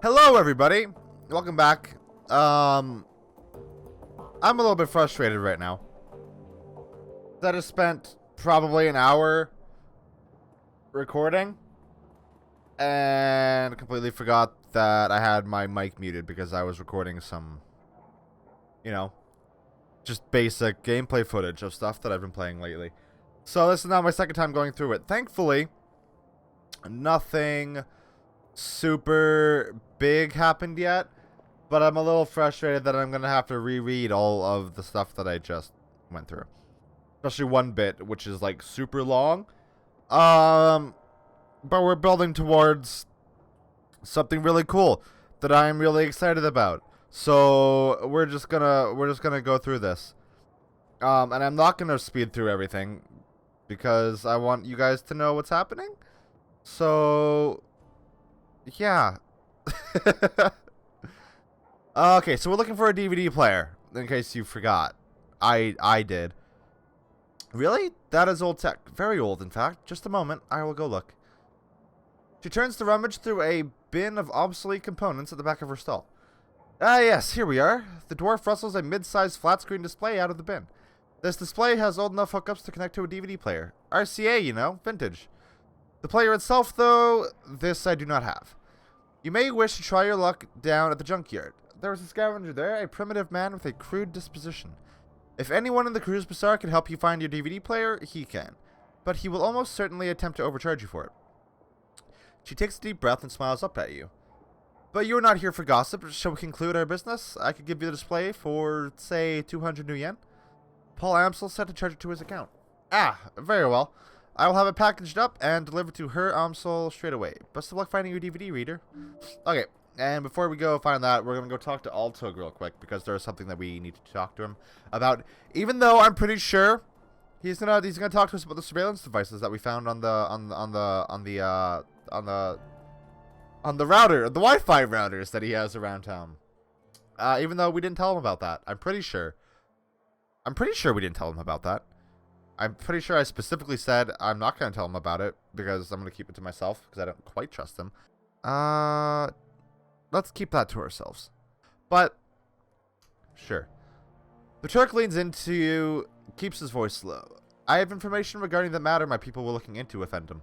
Hello, everybody. Welcome back. I'm a little bit frustrated right now. That I spent probably an hour recording and completely forgot that I had my mic muted because I was recording some, just basic gameplay footage of stuff that I've been playing lately. So this is now my second time going through it. Thankfully, nothing super big happened yet, but I'm a little frustrated that I'm gonna have to reread all of the stuff that I just went through, especially one bit which is like super long. But we're building towards something really cool that I'm really excited about. So we're just gonna go through this, and I'm not gonna speed through everything because I want you guys to know what's happening. So yeah. Okay, so we're looking for a DVD player, in case you forgot. I did. Really? That is old tech. Very old, in fact. Just a moment. I will go look. She turns to rummage through a bin of obsolete components at the back of her stall. Ah, yes, here we are. The dwarf rustles a mid-sized flat-screen display out of the bin. This display has old enough hookups to connect to a DVD player. RCA, you know, vintage. The player itself, though, this I do not have. You may wish to try your luck down at the junkyard. There is a scavenger there, a primitive man with a crude disposition. If anyone in the Cruise Bazaar can help you find your DVD player, he can. But he will almost certainly attempt to overcharge you for it. She takes a deep breath and smiles up at you. But you are not here for gossip. Shall we conclude our business? I could give you the display for, say, 200 new yen. Paul Amsel set to charge it to his account. Ah, very well. I will have it packaged up and delivered to her Amsel straight away. Best of luck finding your DVD reader. Okay, and before we go find that, we're going to go talk to Altug real quick because there's something that we need to talk to him about. Even though I'm pretty sure he's gonna talk to us about the surveillance devices that we found on the router, the Wi-Fi routers that he has around town. Even though we didn't tell him about that, I'm pretty sure we didn't tell him about that. I'm pretty sure I specifically said I'm not going to tell him about it because I'm going to keep it to myself because I don't quite trust him. Let's keep that to ourselves. But, sure. The Turk leans into you, keeps his voice low. I have information regarding the matter my people were looking into, Effendum.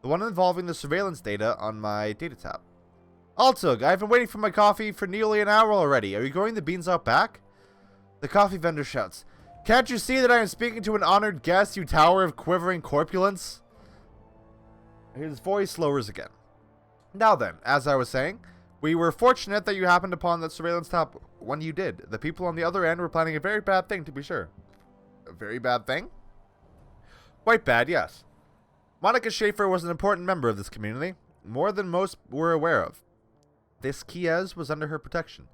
The one involving the surveillance data on my data tab. Altug, I've been waiting for my coffee for nearly an hour already. Are you going the beans out back? The coffee vendor shouts. Can't you see that I am speaking to an honored guest, you tower of quivering corpulence? His voice lowers again. Now then, as I was saying, we were fortunate that you happened upon that surveillance tab when you did. The people on the other end were planning a very bad thing, to be sure. A very bad thing? Quite bad, yes. Monica Schaefer was an important member of this community, more than most were aware of. This Chiez was under her protection.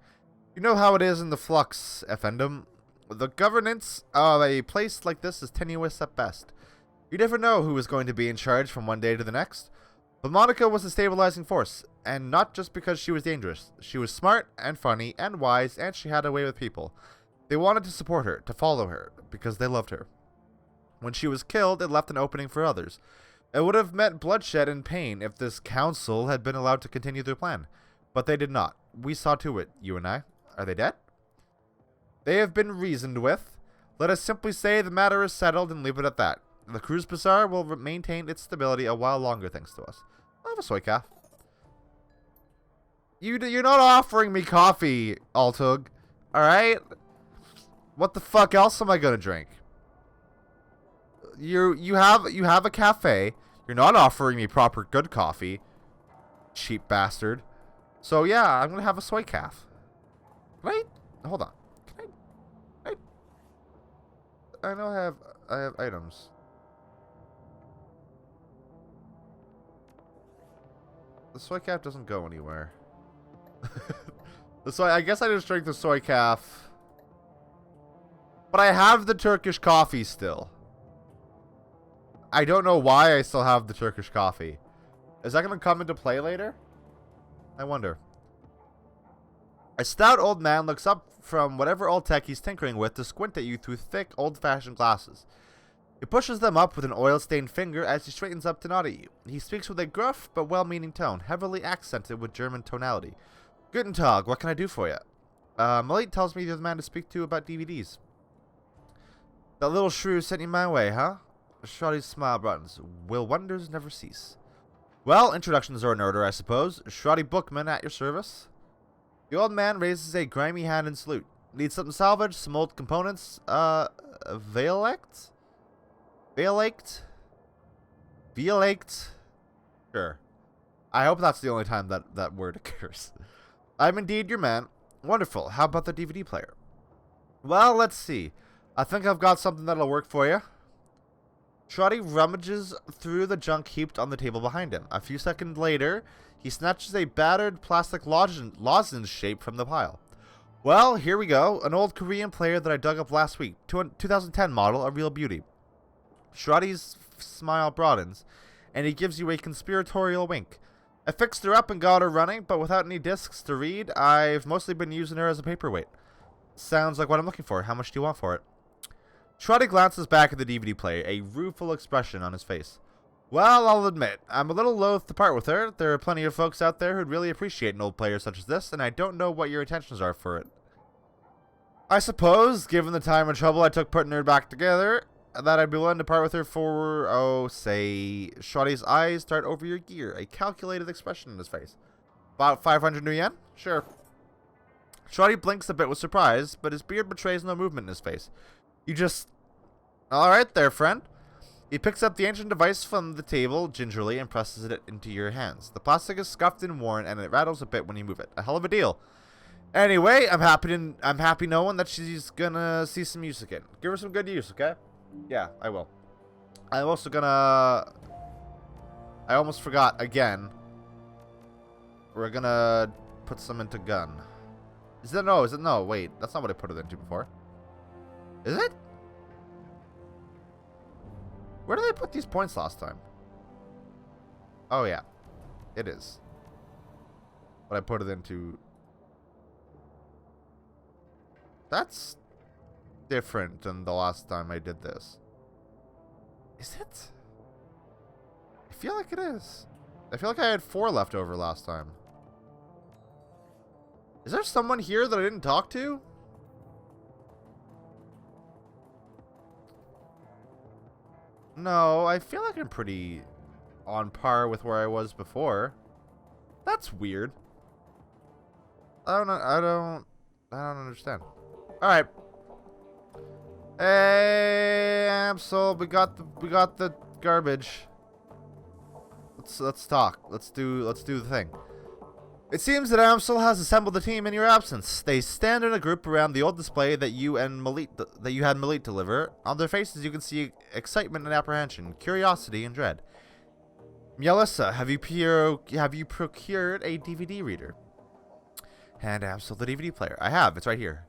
You know how it is in the flux, Effendum. The governance of a place like this is tenuous at best. You never know who is going to be in charge from one day to the next. But Monica was a stabilizing force, and not just because she was dangerous. She was smart and funny and wise, and she had a way with people. They wanted to support her, to follow her, because they loved her. When she was killed, it left an opening for others. It would have meant bloodshed and pain if this council had been allowed to continue their plan. But they did not. We saw to it, you and I. Are they dead? They have been reasoned with. Let us simply say the matter is settled and leave it at that. The Cruise Bazaar will maintain its stability a while longer thanks to us. I'll have a soy calf. You're not offering me coffee, Altug. Alright? What the fuck else am I gonna drink? You have a cafe. You're not offering me proper good coffee. Cheap bastard. So yeah, I'm gonna have a soy calf. Right? Hold on. I know I have items. The soy calf doesn't go anywhere. I guess I just drink the soy calf. But I have the Turkish coffee still. I don't know why I still have the Turkish coffee. Is that going to come into play later? I wonder. A stout old man looks up from whatever old tech he's tinkering with to squint at you through thick, old-fashioned glasses. He pushes them up with an oil-stained finger as he straightens up to nod at you. He speaks with a gruff but well-meaning tone, heavily accented with German tonality. Guten Tag, what can I do for you? Malik tells me you're the man to speak to about DVDs. That little shrew sent you my way, huh? Shawty's smile broadens. Will wonders never cease? Well, introductions are in order, I suppose. Shawty Bookman at your service. The old man raises a grimy hand in salute. Need something salvaged? Some old components? Veilaked? Sure. I hope that's the only time that word occurs. I'm indeed your man. Wonderful. How about the DVD player? Well, let's see. I think I've got something that'll work for you. Shawty rummages through the junk heaped on the table behind him. A few seconds later, he snatches a battered plastic lozenge shape from the pile. Well, here we go. An old Korean player that I dug up last week. 2010 model, a real beauty. Shawty's smile broadens, and he gives you a conspiratorial wink. I fixed her up and got her running, but without any discs to read, I've mostly been using her as a paperweight. Sounds like what I'm looking for. How much do you want for it? Shawty glances back at the DVD player, a rueful expression on his face. Well, I'll admit, I'm a little loath to part with her. There are plenty of folks out there who'd really appreciate an old player such as this, and I don't know what your intentions are for it. I suppose, given the time and trouble I took putting her back together, that I'd be willing to part with her for, say... Shawty's eyes dart over your gear, a calculated expression in his face. About 500 new yen? Sure. Shawty blinks a bit with surprise, but his beard betrays no movement in his face. You just... Alright there, friend. He picks up the ancient device from the table gingerly and presses it into your hands. The plastic is scuffed and worn, and it rattles a bit when you move it. A hell of a deal. Anyway, I'm happy knowing that she's gonna see some use again. Give her some good use, okay? Yeah, I will. I'm also gonna... I almost forgot again. We're gonna put some into gun. Is it no? Is it no? Wait, that's not what I put it into before. Is it? Where did I put these points last time? Oh yeah, it is. But I put it into... That's different than the last time I did this. Is it? I feel like it is. I feel like I had 4 left over last time. Is there someone here that I didn't talk to? No, I feel like I'm pretty on par with where I was before. That's weird. I don't understand. All right. Hey, Amsel, we got the garbage. Let's talk. Let's do the thing. It seems that Amsel has assembled a team in your absence. They stand in a group around the old display that you had Malik deliver. On their faces, you can see excitement and apprehension, curiosity and dread. Meowlissa, have you procured a DVD reader? Hand Amsel the DVD player. I have. It's right here.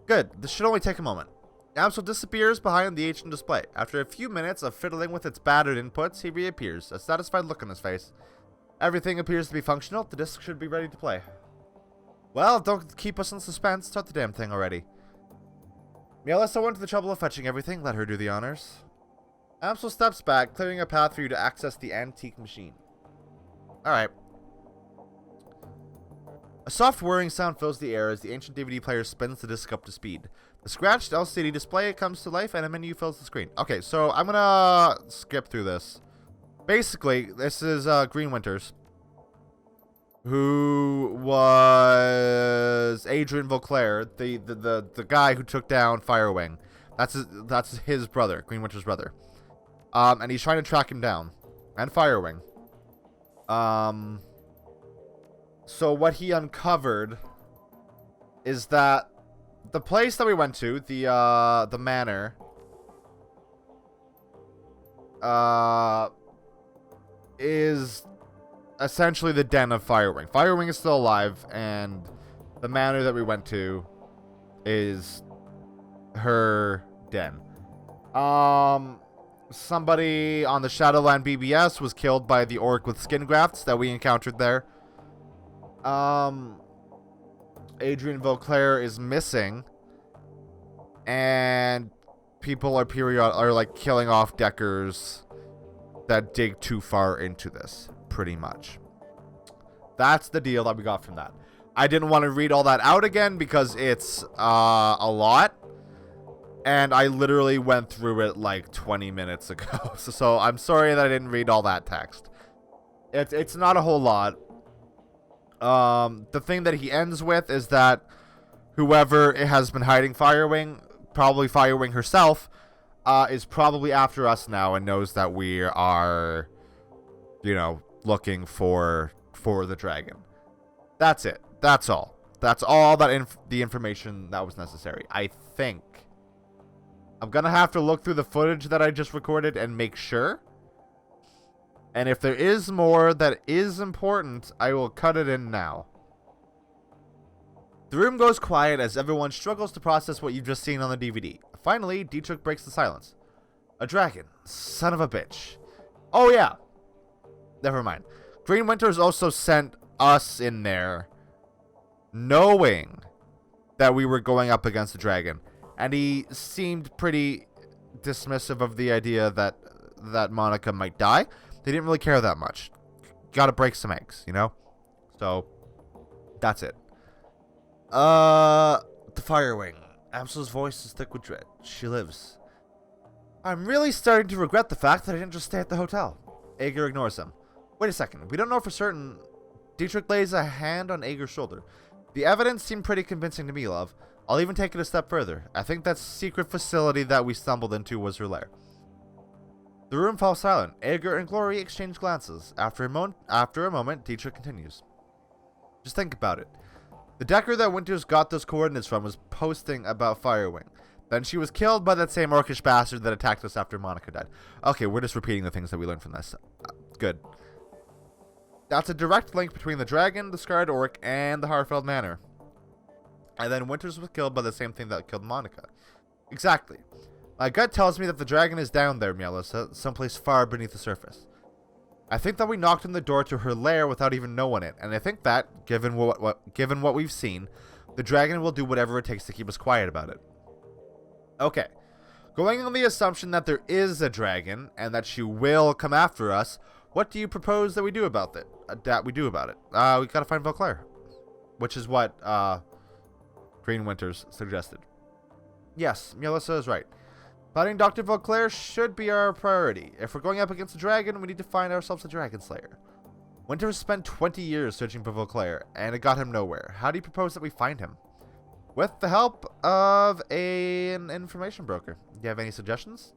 Good. This should only take a moment. Amsel disappears behind the ancient display. After a few minutes of fiddling with its battered inputs, he reappears, a satisfied look on his face. Everything appears to be functional. The disc should be ready to play. Well, don't keep us in suspense. Start the damn thing already. Meowlissa went to the trouble of fetching everything. Let her do the honors. Amsel steps back, clearing a path for you to access the antique machine. Alright. A soft whirring sound fills the air as the ancient DVD player spins the disc up to speed. The scratched LCD display comes to life and a menu fills the screen. Okay, so I'm gonna skip through this. Basically, this is Green Winters, who was Adrian Vauclair, the guy who took down Firewing. That's his brother, Green Winter's brother. And he's trying to track him down, and Firewing. So what he uncovered is that the place that we went to, the manor, is essentially the den of Firewing. Firewing is still alive, and the manor that we went to is her den. Somebody on the Shadowrun BBS was killed by the orc with skin grafts that we encountered there. Adrian Vauclair is missing, and people are like killing off deckers that dig too far into this, pretty much. That's the deal that we got from that. I didn't want to read all that out again because it's a lot. And I literally went through it like 20 minutes ago. So I'm sorry that I didn't read all that text. It's not a whole lot. The thing that he ends with is that whoever has been hiding Firewing, probably Firewing herself, is probably after us now and knows that we are, you know, looking for the dragon. That's it. That's all. That's all that the information that was necessary. I think. I'm gonna have to look through the footage that I just recorded and make sure. And if there is more that is important, I will cut it in now. The room goes quiet as everyone struggles to process what you've just seen on the DVD. Finally, Dietrich breaks the silence. A dragon. Son of a bitch. Oh yeah. Never mind. Green Winters also sent us in there knowing that we were going up against a dragon. And he seemed pretty dismissive of the idea that Monica might die. They didn't really care that much. Gotta break some eggs, you know? So, that's it. The Firewing. Amsel's voice is thick with dread. She lives. I'm really starting to regret the fact that I didn't just stay at the hotel. Ager ignores him. Wait a second. We don't know for certain. Dietrich lays a hand on Ager's shoulder. The evidence seemed pretty convincing to me, love. I'll even take it a step further. I think that secret facility that we stumbled into was her lair. The room falls silent. Ager and Glory exchange glances. After a moment, Dietrich continues. Just think about it. The decker that Winters got those coordinates from was posting about Firewing. Then she was killed by that same orcish bastard that attacked us after Monica died. Okay, we're just repeating the things that we learned from this. Good. That's a direct link between the dragon, the scarred orc, and the Harfeld Manor. And then Winters was killed by the same thing that killed Monica. Exactly. My gut tells me that the dragon is down there, Meowlissa, someplace far beneath the surface. I think that we knocked on the door to her lair without even knowing it, and I think that, given what we've seen, the dragon will do whatever it takes to keep us quiet about it. Okay. Going on the assumption that there is a dragon, and that she will come after us, what do you propose that we do about it? We gotta find Vauclair. Which is what, Green Winters suggested. Yes, Meowlissa is right. Finding Dr. Vauclair should be our priority. If we're going up against a dragon, we need to find ourselves a dragon slayer. Winters spent 20 years searching for Vauclair, and it got him nowhere. How do you propose that we find him? With the help of an information broker. Do you have any suggestions?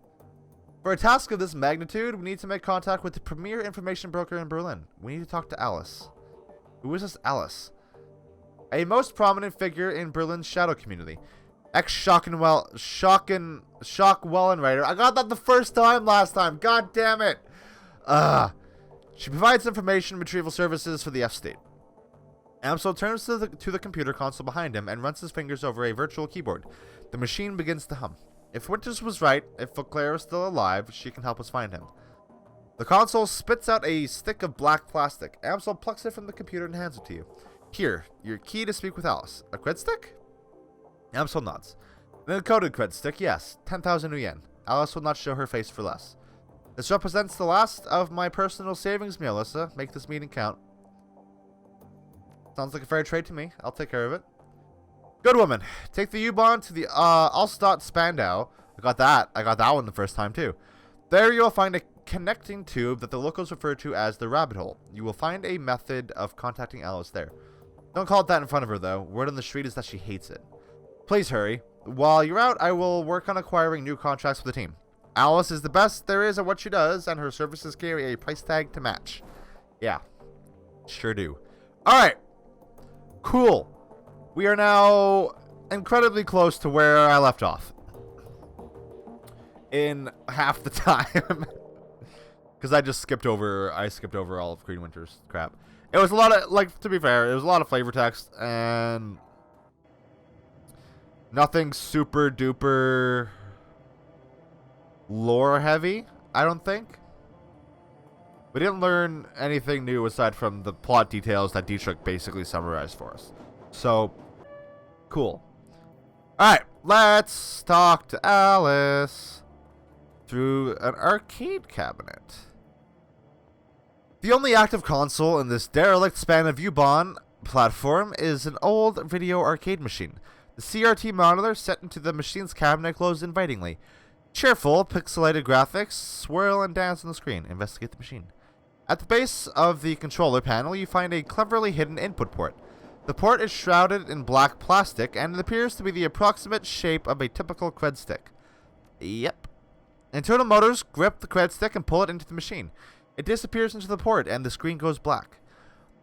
For a task of this magnitude, we need to make contact with the premier information broker in Berlin. We need to talk to Alice. Who is this Alice? A most prominent figure in Berlin's shadow community. Shock Wellenreiter. I got that the first time last time. God damn it. She provides information retrieval services for the F-State. Amsel turns to the computer console behind him and runs his fingers over a virtual keyboard. The machine begins to hum. If Winters was right, if Vauclair is still alive, she can help us find him. The console spits out a stick of black plastic. Amsel plucks it from the computer and hands it to you. Here, your key to speak with Alice. A cred stick? Amsel nods. An encoded cred stick, yes. 10,000 yen. Alice will not show her face for less. This represents the last of my personal savings, Meowlissa. Make this meeting count. Sounds like a fair trade to me. I'll take care of it. Good woman. Take the U-Bahn to the Alstadt Spandau. I got that one the first time too. There you will find a connecting tube that the locals refer to as the rabbit hole. You will find a method of contacting Alice there. Don't call it that in front of her though. Word on the street is that she hates it. Please hurry. While you're out, I will work on acquiring new contracts for the team. Alice is the best there is at what she does, and her services carry a price tag to match. Yeah. Sure do. Alright. Cool. We are now incredibly close to where I left off. In half the time. Because I skipped over all of Green Winter's crap. It was a lot of, like, to be fair, it was a lot of flavor text, and nothing super duper lore heavy, I don't think. We didn't learn anything new aside from the plot details that Dietrich basically summarized for us. So, cool. Alright, Let's talk to Alice through an arcade cabinet. The only active console in this derelict span of U-Bahn platform is an old video arcade machine. The CRT monitor set into the machine's cabinet glows invitingly. Cheerful, pixelated graphics swirl and dance on the screen. Investigate the machine. At the base of the controller panel, you find a cleverly hidden input port. The port is shrouded in black plastic, and it appears to be the approximate shape of a typical cred stick. Yep. Internal motors grip the cred stick and pull it into the machine. It disappears into the port, and the screen goes black.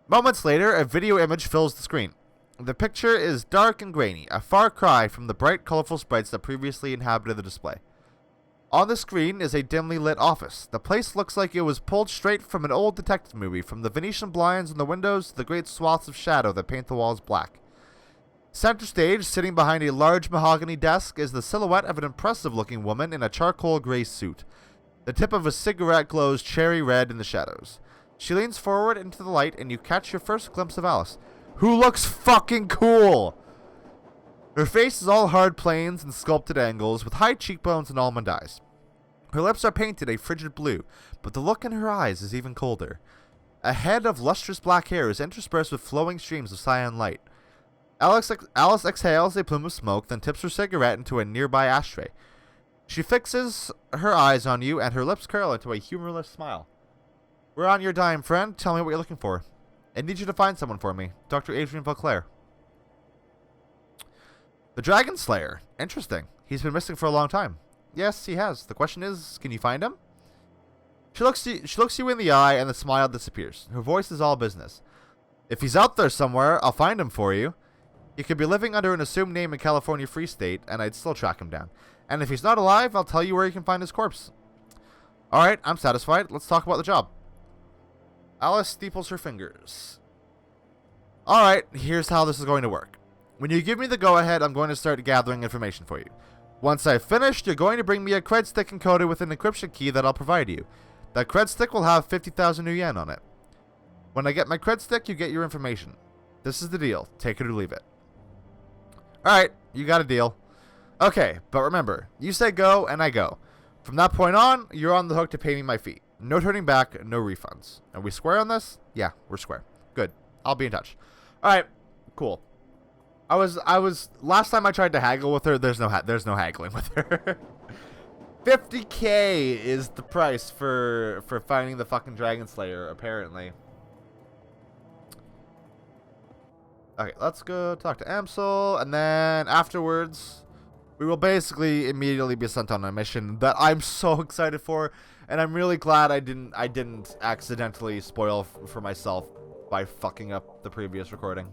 Moments later, a video image fills the screen. The picture is dark and grainy, a far cry from the bright, colorful sprites that previously inhabited the display. On the screen is a dimly lit office. The place looks like it was pulled straight from an old detective movie, from the Venetian blinds on the windows to the great swaths of shadow that paint the walls black. Center stage, sitting behind a large mahogany desk, is the silhouette of an impressive-looking woman in a charcoal gray suit. The tip of a cigarette glows cherry red in the shadows. She leans forward into the light, and you catch your first glimpse of Alice, who looks fucking cool! Her face is all hard planes and sculpted angles, with high cheekbones and almond eyes. Her lips are painted a frigid blue, but the look in her eyes is even colder. A head of lustrous black hair is interspersed with flowing streams of cyan light. Alice exhales a plume of smoke, then tips her cigarette into a nearby ashtray. She fixes her eyes on you, and her lips curl into a humorless smile. We're on your dime, friend. Tell me what you're looking for. I need you to find someone for me. Dr. Adrian Vauclair. The Dragon Slayer. Interesting. He's been missing for a long time. Yes, he has. The question is, can you find him? She looks you in the eye, and the smile disappears. Her voice is all business. If he's out there somewhere, I'll find him for you. He could be living under an assumed name in California Free State, and I'd still track him down. And if he's not alive, I'll tell you where you can find his corpse. Alright, I'm satisfied. Let's talk about the job. Alice steeples her fingers. Alright, here's how this is going to work. When you give me the go-ahead, I'm going to start gathering information for you. Once I've finished, you're going to bring me a cred stick encoded with an encryption key that I'll provide you. That cred stick will have 50,000 new yen on it. When I get my cred stick, you get your information. This is the deal. Take it or leave it. Alright, you got a deal. Okay, but remember, you say go, and I go. From that point on, you're on the hook to pay me my fee. No turning back, no refunds. Are we square on this? Yeah, we're square. Good. I'll be in touch. Alright, cool. I was last time I tried to haggle with her, there's no haggling with her. 50K is the price for finding the fucking Dragon Slayer, apparently. Okay, let's go talk to Amsel, and then afterwards, we will basically immediately be sent on a mission that I'm so excited for, and I'm really glad I didn't accidentally spoil for myself by fucking up the previous recording.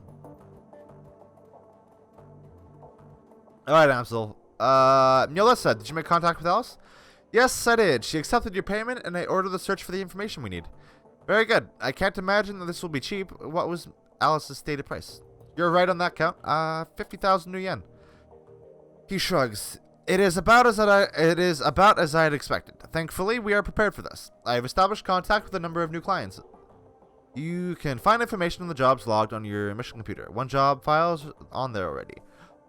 Alright, Amsel. Meowlissa, did you make contact with Alice? Yes, I did. She accepted your payment, and I ordered the search for the information we need. Very good. I can't imagine that this will be cheap. What was Alice's stated price? You're right on that count. 50,000 new yen. He shrugs. It is about as I had expected. Thankfully, we are prepared for this. I have established contact with a number of new clients. You can find information on the jobs logged on your mission computer. One job file's on there already.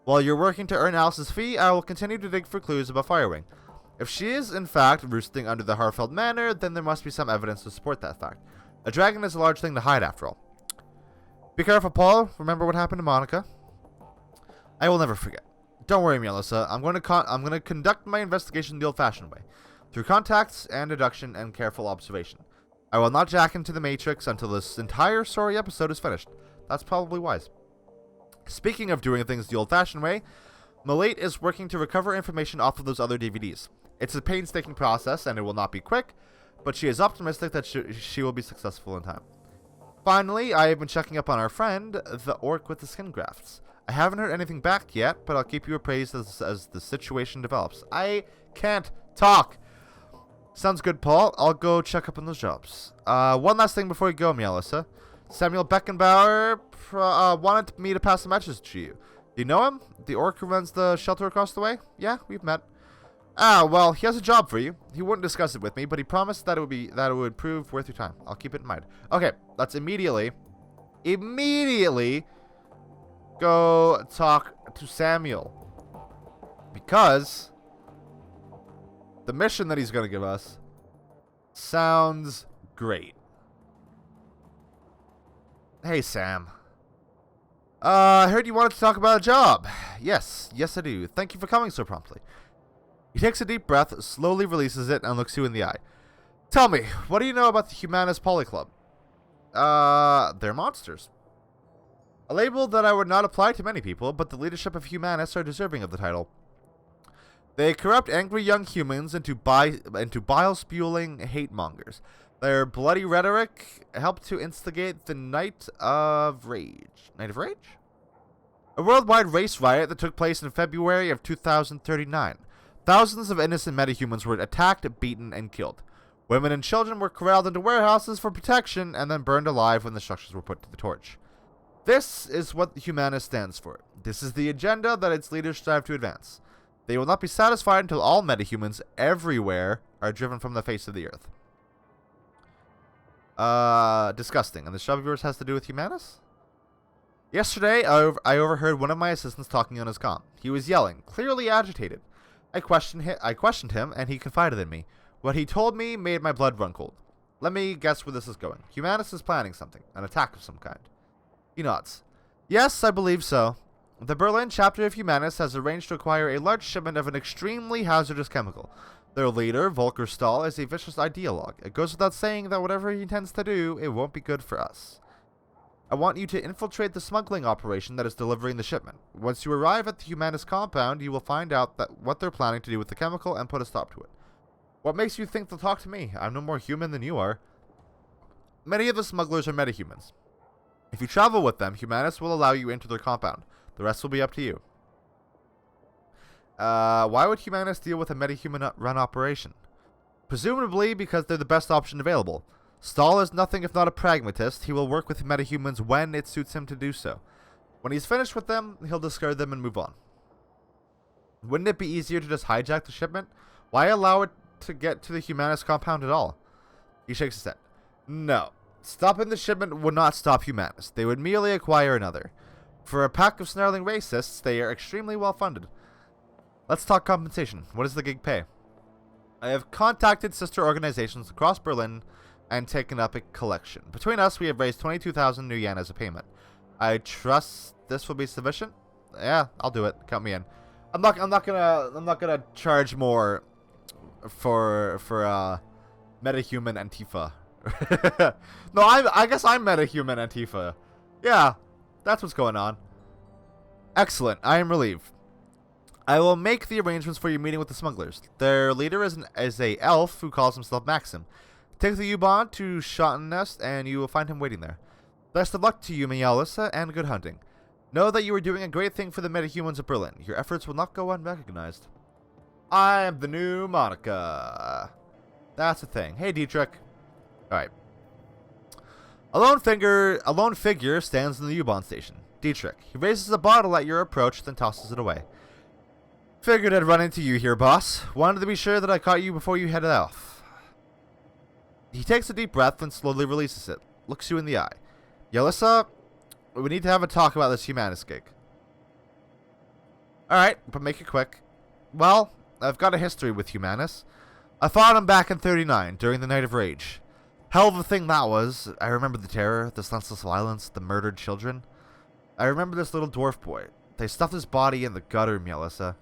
While you're working to earn Alice's fee, I will continue to dig for clues about Firewing. If she is, in fact, roosting under the Harfeld Manor, then there must be some evidence to support that fact. A dragon is a large thing to hide, after all. Be careful, Paul. Remember what happened to Monica? I will never forget. Don't worry, Meowlissa. I'm going to conduct my investigation the old-fashioned way, through contacts and deduction and careful observation. I will not jack into the Matrix until this entire story episode is finished. That's probably wise. Speaking of doing things the old-fashioned way, Malate is working to recover information off of those other DVDs. It's a painstaking process, and it will not be quick, but she is optimistic that she will be successful in time. Finally, I have been checking up on our friend, the orc with the skin grafts. I haven't heard anything back yet, but I'll keep you appraised as the situation develops. I can't talk! Sounds good, Paul. I'll go check up on those jobs. One last thing before you go, Meowlissa. Samuel Beckenbauer wanted me to pass a message to you. Do you know him? The orc who runs the shelter across the way? Yeah, we've met. Well, he has a job for you. He wouldn't discuss it with me, but he promised that it would prove worth your time. I'll keep it in mind. Okay, let's immediately go talk to Samuel. Because the mission that he's going to give us sounds great. Hey, Sam. I heard you wanted to talk about a job. Yes, I do. Thank you for coming so promptly. He takes a deep breath, slowly releases it, and looks you in the eye. Tell me, what do you know about the Humanist Poly Club? They're monsters. A label that I would not apply to many people, but the leadership of Humanists are deserving of the title. They corrupt angry young humans into bile-spewing hate-mongers. Their bloody rhetoric helped to instigate the Night of Rage. Night of Rage? A worldwide race riot that took place in February of 2039. Thousands of innocent metahumans were attacked, beaten, and killed. Women and children were corralled into warehouses for protection and then burned alive when the structures were put to the torch. This is what the Humanist stands for. This is the agenda that its leaders strive to advance. They will not be satisfied until all metahumans everywhere are driven from the face of the earth. Disgusting. And the job of yours has to do with Humanists? Yesterday, I overheard one of my assistants talking on his comm. He was yelling, clearly agitated. I questioned him, and he confided in me. What he told me made my blood run cold. Let me guess where this is going. Humanist is planning something, an attack of some kind. He nods. Yes, I believe so. The Berlin chapter of Humanists has arranged to acquire a large shipment of an extremely hazardous chemical. Their leader, Volker Stahl, is a vicious ideologue. It goes without saying that whatever he intends to do, it won't be good for us. I want you to infiltrate the smuggling operation that is delivering the shipment. Once you arrive at the Humanist compound, you will find out what they're planning to do with the chemical and put a stop to it. What makes you think they'll talk to me? I'm no more human than you are. Many of the smugglers are metahumans. If you travel with them, Humanists will allow you into their compound. The rest will be up to you. Why would Humanists deal with a metahuman-run operation? Presumably because they're the best option available. Stahl is nothing if not a pragmatist. He will work with metahumans when it suits him to do so. When he's finished with them, he'll discard them and move on. Wouldn't it be easier to just hijack the shipment? Why allow it to get to the Humanist compound at all? He shakes his head. No. Stopping the shipment would not stop Humanists. They would merely acquire another. For a pack of snarling racists, they are extremely well funded. Let's talk compensation. What does the gig pay? I have contacted sister organizations across Berlin and taken up a collection. Between us, we have raised 22,000 new yen as a payment. I trust this will be sufficient. Yeah, I'll do it. Count me in. I'm not gonna charge more for metahuman Antifa. No, I guess I'm metahuman Antifa. Yeah, that's what's going on. Excellent. I am relieved. I will make the arrangements for your meeting with the smugglers. Their leader is a elf who calls himself Maxim. Take the U-Bahn to Schottennest, and you will find him waiting there. Best of luck to you, Meowlissa, and good hunting. Know that you are doing a great thing for the metahumans of Berlin. Your efforts will not go unrecognized. I am the new Monica. That's the thing. Hey, Dietrich. Alright. A lone figure stands in the U-Bahn station. Dietrich. He raises a bottle at your approach, then tosses it away. Figured I'd run into you here, boss. Wanted to be sure that I caught you before you headed off. He takes a deep breath and slowly releases it. Looks you in the eye. Meowlissa, we need to have a talk about this Humanist gig. Alright, but make it quick. Well, I've got a history with Humanists. I fought him back in 39, during the Night of Rage. Hell of a thing that was. I remember the terror, the senseless violence, the murdered children. I remember this little dwarf boy. They stuffed his body in the gutter, Meowlissa.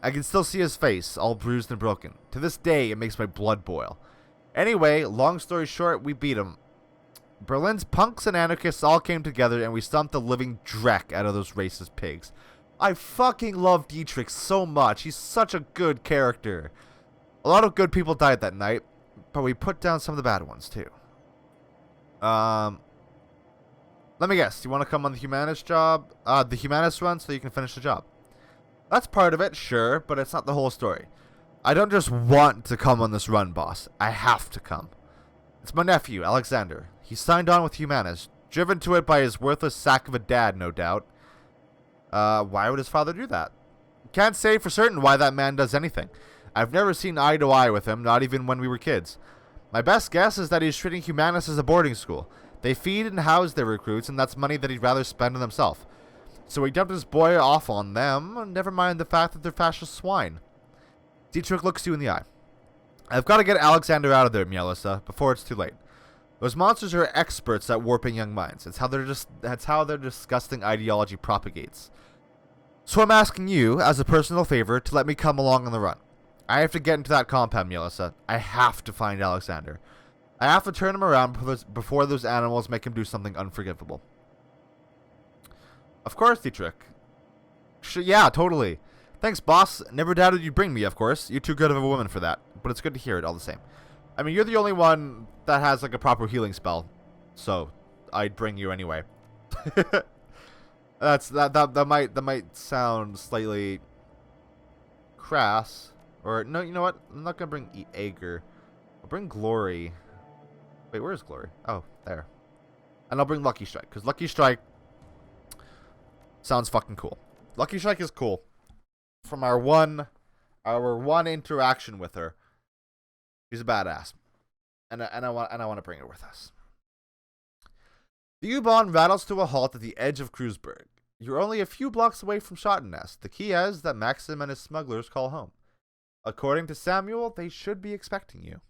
I can still see his face, all bruised and broken. To this day, it makes my blood boil. Anyway, long story short, we beat him. Berlin's punks and anarchists all came together and we stomped the living dreck out of those racist pigs. I fucking love Dietrich so much. He's such a good character. A lot of good people died that night, but we put down some of the bad ones too. Let me guess. Do you want to come on the Humanist job? The Humanist run so you can finish the job. That's part of it, sure, but it's not the whole story. I don't just want to come on this run, boss. I have to come. It's my nephew, Alexander. He signed on with Humanist, driven to it by his worthless sack of a dad, no doubt. Why would his father do that? Can't say for certain why that man does anything. I've never seen eye to eye with him, not even when we were kids. My best guess is that he's treating Humanist as a boarding school. They feed and house their recruits, and that's money that he'd rather spend on himself. So he dumped his boy off on them, never mind the fact that they're fascist swine. Dietrich looks you in the eye. I've got to get Alexander out of there, Meowlissa, before it's too late. Those monsters are experts at warping young minds. That's how their disgusting ideology propagates. So I'm asking you, as a personal favor, to let me come along on the run. I have to get into that compound, Meowlissa. I have to find Alexander. I have to turn him around before those animals make him do something unforgivable. Of course, Dietrich. Yeah, totally. Thanks, boss. Never doubted you'd bring me, of course. You're too good of a woman for that. But it's good to hear it all the same. I mean, you're the only one that has, like, a proper healing spell. So, I'd bring you anyway. That might sound slightly crass. Or, no, you know what? I'm not going to bring Ager. I'll bring Glory. Wait, where's Glory? Oh, there. And I'll bring Lucky Strike. Because Lucky Strike sounds fucking cool. Lucky Strike is cool. From our one interaction with her, she's a badass, and I want to bring her with us. The U-Bahn rattles to a halt at the edge of Kreuzberg. You're only a few blocks away from Schottenest, the Kiev that Maxim and his smugglers call home. According to Samuel, they should be expecting you.